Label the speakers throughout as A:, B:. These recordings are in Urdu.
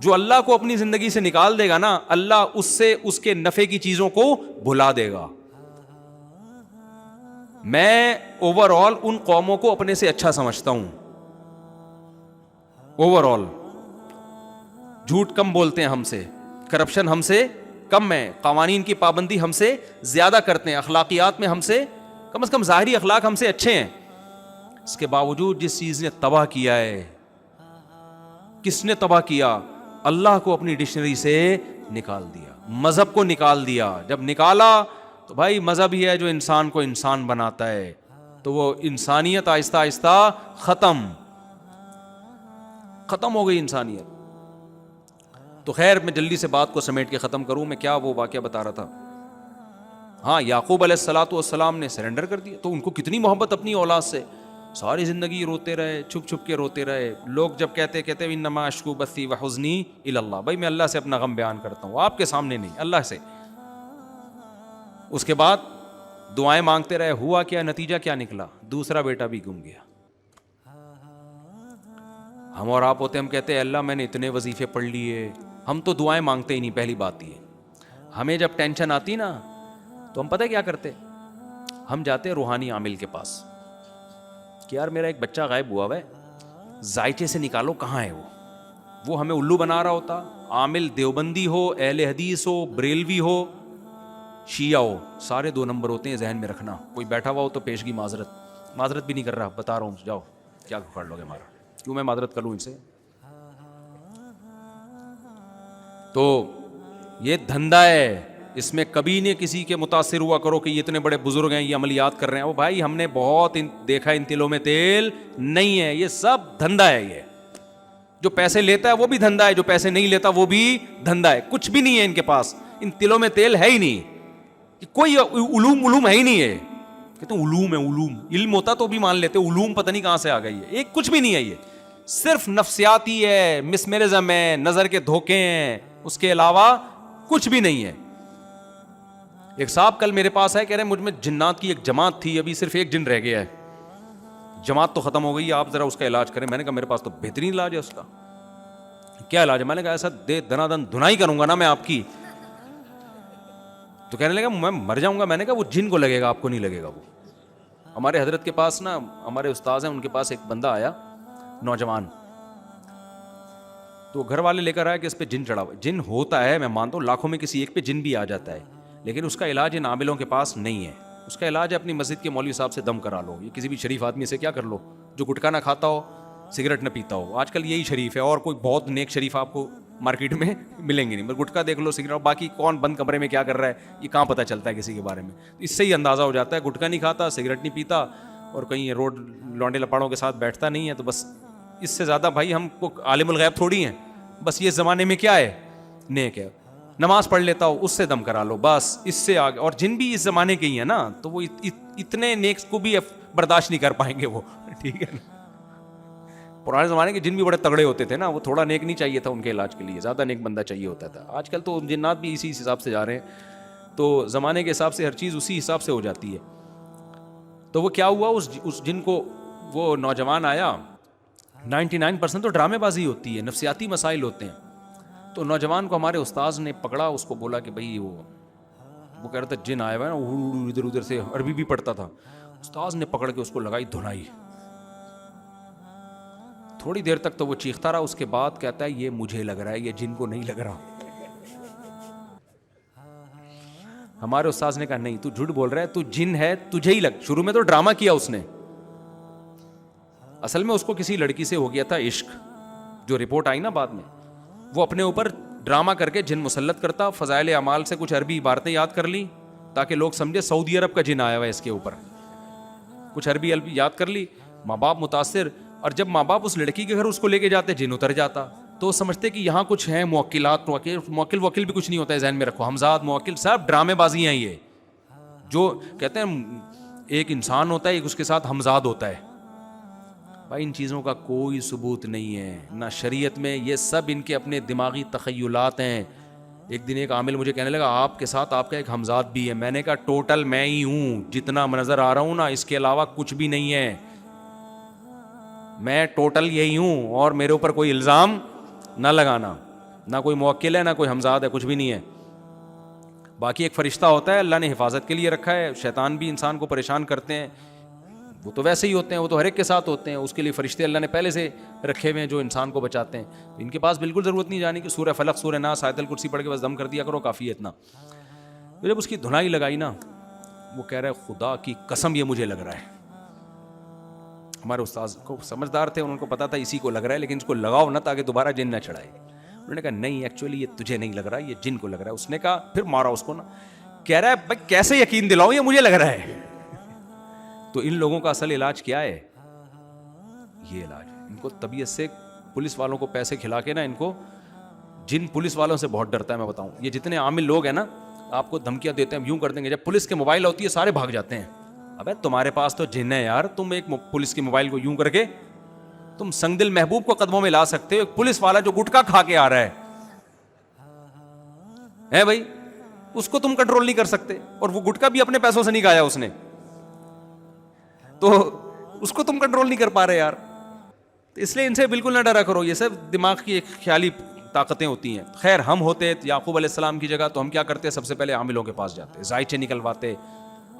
A: جو اللہ کو اپنی زندگی سے نکال دے گا نا, اللہ اس سے اس کے نفع کی چیزوں کو بھلا دے گا. میں اوور آل ان قوموں کو اپنے سے اچھا سمجھتا ہوں. اوور آل جھوٹ کم بولتے ہیں ہم سے, کرپشن ہم سے کم ہے, قوانین کی پابندی ہم سے زیادہ کرتے ہیں, اخلاقیات میں ہم سے کم از کم ظاہری اخلاق ہم سے اچھے ہیں. اس کے باوجود جس چیز نے تباہ کیا ہے, کس نے تباہ کیا؟ اللہ کو اپنی ڈکشنری سے نکال دیا, مذہب کو نکال دیا. جب نکالا تو بھائی مذہب ہی ہے جو انسان کو انسان بناتا ہے, تو وہ انسانیت آہستہ آہستہ ختم ہو گئی انسانیت. تو خیر میں جلدی سے بات کو سمیٹ کے ختم کروں. میں کیا وہ واقعہ بتا رہا تھا, ہاں یعقوب علیہ الصلوۃ والسلام نے سرنڈر کر دیا. تو ان کو کتنی محبت اپنی اولاد سے, ساری زندگی روتے رہے, چھپ چھپ کے روتے رہے. لوگ جب کہتے انما اشکو بثی وحزنی الی اللہ, بھائی میں اللہ سے اپنا غم بیان کرتا ہوں, آپ کے سامنے نہیں, اللہ سے. اس کے بعد دعائیں مانگتے رہے. ہوا کیا, نتیجہ کیا نکلا؟ دوسرا بیٹا بھی گم گیا. ہم اور آپ ہوتے ہم کہتے ہیں اللہ میں نے اتنے وظیفے پڑھ لیے, ہم تو دعائیں مانگتے ہی نہیں. پہلی بات یہ, ہمیں جب ٹینشن آتی نا تو ہم پتہ کیا کرتے, ہم جاتے روحانی عامل کے پاس کہ یار میرا ایک بچہ غائب ہوا ہے, ذائچے سے نکالو کہاں ہے وہ ہمیں الو بنا رہا ہوتا. عامل دیوبندی ہو, اہل حدیث ہو, بریلوی ہو, شیعہ ہو, سارے 2 نمبر ہوتے ہیں, ذہن میں رکھنا. کوئی بیٹھا ہوا ہو تو پیشگی معذرت بھی نہیں کر رہا, بتا رہا ہوں, جاؤ کیا کر لو گے ہمارا, کیوں میں معذرت کروں ان سے. تو یہ دھندا ہے, اس میں کبھی نہیں کسی کے متاثر ہوا کرو کہ یہ اتنے بڑے بزرگ ہیں, یہ عملیات کر رہے ہیں. وہ بھائی ہم نے بہت دیکھا, ان تلوں میں تیل نہیں ہے, یہ سب دھندا ہے. یہ جو پیسے لیتا ہے وہ بھی دھندا ہے, جو پیسے نہیں لیتا وہ بھی دھندا ہے. کچھ بھی نہیں ہے ان کے پاس, ان تلوں میں تیل ہے ہی نہیں, کوئی علوم ہے ہی نہیں ہے. کہتے ہیں علوم ہے, علم ہوتا تو بھی مان لیتے, علوم پتہ نہیں کہاں سے آ گئی ہے. ایک کچھ بھی نہیں ہے, یہ صرف نفسیاتی ہے, مسمرزم ہے, نظر کے دھوکے ہیں, اس کے علاوہ کچھ بھی نہیں ہے. ایک صاحب کل میرے پاس ہے, کہہ رہے ہیں مجھ میں جنات کی ایک جماعت تھی, ابھی صرف ایک جن رہ گیا ہے, جماعت تو ختم ہو گئی, آپ ذرا اس کا علاج کریں. میں نے کہا میرے پاس تو بہترین علاج ہے اس کا. کیا علاج ہے؟ میں نے کہا ایسا دنا دھنائی کروں گا نا میں آپ کی. تو کہنے لگا میں مر جاؤں گا. میں نے کہا وہ جن کو لگے گا, آپ کو نہیں لگے گا. وہ ہمارے حضرت کے پاس نا, ہمارے استاذ ہیں, ان کے پاس ایک بندہ آیا نوجوان, تو گھر والے لے کر آیا کہ اس پہ جن چڑھا ہوا. جن ہوتا ہے, میں مانتا ہوں لاکھوں میں کسی ایک پہ جن بھی آ جاتا ہے, لیکن اس کا علاج ان عاملوں کے پاس نہیں ہے. اس کا علاج ہے اپنی مسجد کے مولوی صاحب سے دم کرا لو, یہ کسی بھی شریف آدمی سے کیا کر لو جو گٹکا نہ کھاتا ہو, سگریٹ نہ پیتا ہو. آج کل یہی شریف ہے, اور کوئی بہت نیک شریف آپ کو مارکیٹ میں ملیں گے نہیں. بس گٹکا دیکھ لو, سگریٹ, باقی کون بند کمرے میں کیا کر رہا ہے یہ کہاں پتہ چلتا ہے کسی کے بارے میں. اس سے ہی اندازہ ہو جاتا ہے گٹکا نہیں کھاتا, سگریٹ نہیں پیتا, اور کہیں روڈ لونڈے لپاڑوں کے ساتھ بیٹھتا نہیں ہے. تو بس اس سے زیادہ بھائی ہم کو عالم الغیب تھوڑی ہیں. بس یہ زمانے میں کیا ہے, نیک ہے, نماز پڑھ لیتا ہو, اس سے دم کرا لو, بس اس سے آگے. اور جن بھی اس زمانے کے ہی ہیں نا, تو وہ اتنے نیک کو بھی برداشت نہیں کر پائیں گے وہ, ٹھیک ہے نا. پرانے زمانے کے جن بھی بڑے تگڑے ہوتے تھے نا, وہ تھوڑا نیک نہیں چاہیے تھا ان کے علاج کے لیے, زیادہ نیک بندہ چاہیے ہوتا تھا. آج کل تو جنات بھی اسی حساب سے جا رہے ہیں, تو زمانے کے حساب سے ہر چیز اسی حساب سے ہو جاتی ہے. تو وہ کیا ہوا, اس جن کو وہ نوجوان آیا, 99% تو ڈرامے بازی ہوتی ہے, نفسیاتی مسائل ہوتے ہیں. تو نوجوان کو ہمارے استاذ نے پکڑا, اس کو بولا کہ بھائی وہ کہہ رہا تھا جن آیا ہوا ہے نا, ادھر ادھر سے عربی بھی پڑھتا تھا. استاذ نے پکڑ کے اس کو لگائی دھنائی. تھوڑی دیر تک تو وہ چیختا رہا, اس کے بعد کہتا ہے یہ مجھے لگ رہا ہے, یہ جن کو نہیں لگ رہا. ہمارے استاذ نے کہا نہیں تو جھوٹ بول رہا ہے, تو جن ہے تجھے ہی لگ. شروع میں تو ڈرامہ کیا اس نے, اصل میں اس کو کسی لڑکی سے ہو گیا تھا عشق, جو رپورٹ آئی نا بعد میں. وہ اپنے اوپر ڈرامہ کر کے جن مسلط کرتا, فضائل اعمال سے کچھ عربی عبارتیں یاد کر لی تاکہ لوگ سمجھے سعودی عرب کا جن آیا ہوا ہے اس کے اوپر. کچھ عربی یاد کر لی, ماں باپ متاثر, اور جب ماں باپ اس لڑکی کے گھر اس کو لے کے جاتے جن اتر جاتا. تو سمجھتے کہ یہاں کچھ ہیں موکلات, موکل بھی کچھ نہیں ہوتا ہے, ذہن میں رکھو, ہمزاد موکل سب ڈرامے بازی ہیں. یہ جو کہتے ہیں ایک انسان ہوتا ہے, ایک اس کے ساتھ ہمزاد ہوتا ہے. بھائی ان چیزوں کا کوئی ثبوت نہیں ہے نہ شریعت میں, یہ سب ان کے اپنے دماغی تخیلات ہیں. ایک دن ایک عامل مجھے کہنے لگا آپ کے ساتھ آپ کا ایک ہمزاد بھی ہے. میں نے کہا ٹوٹل میں ہی ہوں, جتنا نظر آ رہا ہوں نا, اس کے علاوہ کچھ بھی نہیں ہے. میں ٹوٹل یہی ہوں, اور میرے اوپر کوئی الزام نہ لگانا. نہ کوئی موکل ہے نہ کوئی ہمزاد ہے, کچھ بھی نہیں ہے. باقی ایک فرشتہ ہوتا ہے, اللہ نے حفاظت کے لیے رکھا ہے. شیطان بھی انسان کو پریشان کرتے ہیں, وہ تو ویسے ہی ہوتے ہیں, وہ تو ہر ایک کے ساتھ ہوتے ہیں. اس کے لیے فرشتے اللہ نے پہلے سے رکھے ہوئے ہیں جو انسان کو بچاتے ہیں. ان کے پاس بالکل ضرورت نہیں جانے کی. سورہ فلق, سورہ ناس, آیت الکرسی پڑھ کے بس دم کر دیا کرو, کافی ہے اتنا. جب اس کی دھنائی لگائی نا, وہ کہہ رہا ہے خدا کی قسم یہ مجھے لگ رہا ہے. ہمارے استاذ کو سمجھدار تھے, ان کو پتا تھا اسی کو لگ رہا ہے, لیکن اس کو لگاؤ نہ تاکہ دوبارہ جن نہ چڑھائے. انہوں نے کہا نہیں ایکچولی یہ تجھے نہیں لگ رہا, یہ جن کو لگ رہا ہے. اس نے کہا, پھر مارا اس کو نا, کہہ رہا ہے بھائی کیسے یقین دلاؤں, یہ مجھے لگ رہا ہے. تو ان لوگوں کا اصل علاج کیا ہے؟ یہ علاج ان کو طبیعت سے, پولیس والوں کو پیسے کھلا کے نا, ان کو جن پولیس والوں سے بہت ڈرتا ہے. میں بتاؤں, یہ جتنے عامل لوگ ہیں نا, آپ کو دھمکیاں دیتے ہیں, یوں کر دیں گے. جب پولیس کے موبائل ہوتی ہے سارے بھاگ جاتے ہیں. ابے تمہارے پاس تو جن ہے یار, تم ایک پولیس کے موبائل کو یوں کر کے تم سنگ دل محبوب کو قدموں میں لا سکتے ہو. ایک پولیس والا جو گٹکا کھا کے آ رہا ہے بھائی, اس کو تم کنٹرول نہیں کر سکتے, اور وہ گٹکا بھی اپنے پیسوں سے نہیں کھایا اس نے, تو اس کو تم کنٹرول نہیں کر پا رہے یار. تو اس لیے ان سے بالکل نہ ڈرا کرو, یہ سب دماغ کی ایک خیالی طاقتیں ہوتی ہیں. خیر, ہم ہوتے یعقوب علیہ السلام کی جگہ تو ہم کیا کرتے؟ سب سے پہلے عاملوں کے پاس جاتے, زائچے نکلواتے.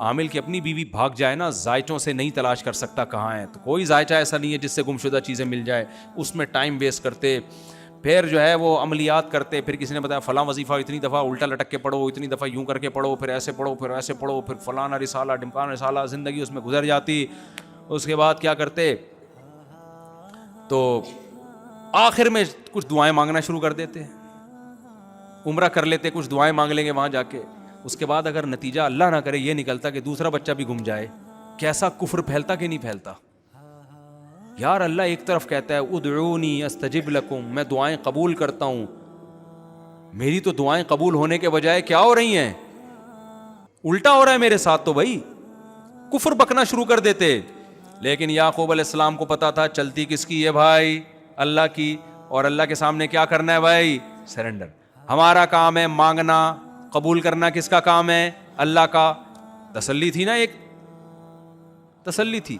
A: عامل کی اپنی بیوی بھاگ جائے نا, زائچوں سے نہیں تلاش کر سکتا کہاں ہے, تو کوئی زائچہ ایسا نہیں ہے جس سے گمشدہ چیزیں مل جائے. اس میں ٹائم ویسٹ کرتے, پھر جو ہے وہ عملیات کرتے. پھر کسی نے بتایا فلاں وظیفہ اتنی دفعہ الٹا لٹک کے پڑھو, اتنی دفعہ یوں کر کے پڑھو, پھر ایسے پڑھو, پھر ایسے پڑھو, پھر فلانا رسالہ ڈمکان رسالہ, زندگی اس میں گزر جاتی. اس کے بعد کیا کرتے, تو آخر میں کچھ دعائیں مانگنا شروع کر دیتے, عمرہ کر لیتے, کچھ دعائیں مانگ لیں گے وہاں جا کے. اس کے بعد اگر نتیجہ اللہ نہ کرے یہ نکلتا کہ دوسرا بچہ بھی گم جائے, کیسا کفر پھیلتا کہ نہیں پھیلتا یار. اللہ ایک طرف کہتا ہے ادعونی استجب لکم, میں دعائیں قبول کرتا ہوں. میری تو دعائیں قبول ہونے کے بجائے کیا ہو رہی ہیں, الٹا ہو رہا ہے میرے ساتھ. تو بھائی کفر بکنا شروع کر دیتے. لیکن یعقوب علیہ السلام کو پتا تھا چلتی کس کی ہے بھائی, اللہ کی. اور اللہ کے سامنے کیا کرنا ہے بھائی؟ سرنڈر. ہمارا کام ہے مانگنا, قبول کرنا کس کا کام ہے؟ اللہ کا. تسلی تھی نا, ایک تسلی تھی.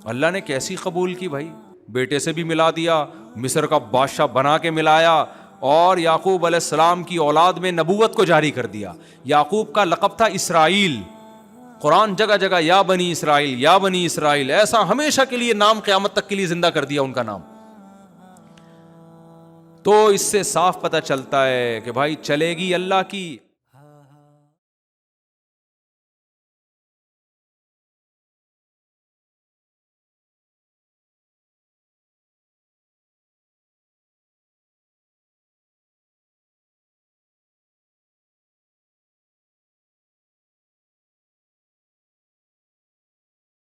A: اللہ نے کیسی قبول کی بھائی, بیٹے سے بھی ملا دیا, مصر کا بادشاہ بنا کے ملایا, اور یعقوب علیہ السلام کی اولاد میں نبوت کو جاری کر دیا. یعقوب کا لقب تھا اسرائیل. قرآن جگہ جگہ یا بنی اسرائیل, یا بنی اسرائیل, ایسا ہمیشہ کے لیے نام, قیامت تک کے لیے زندہ کر دیا ان کا نام. تو اس سے صاف پتہ چلتا ہے کہ بھائی چلے گی اللہ کی,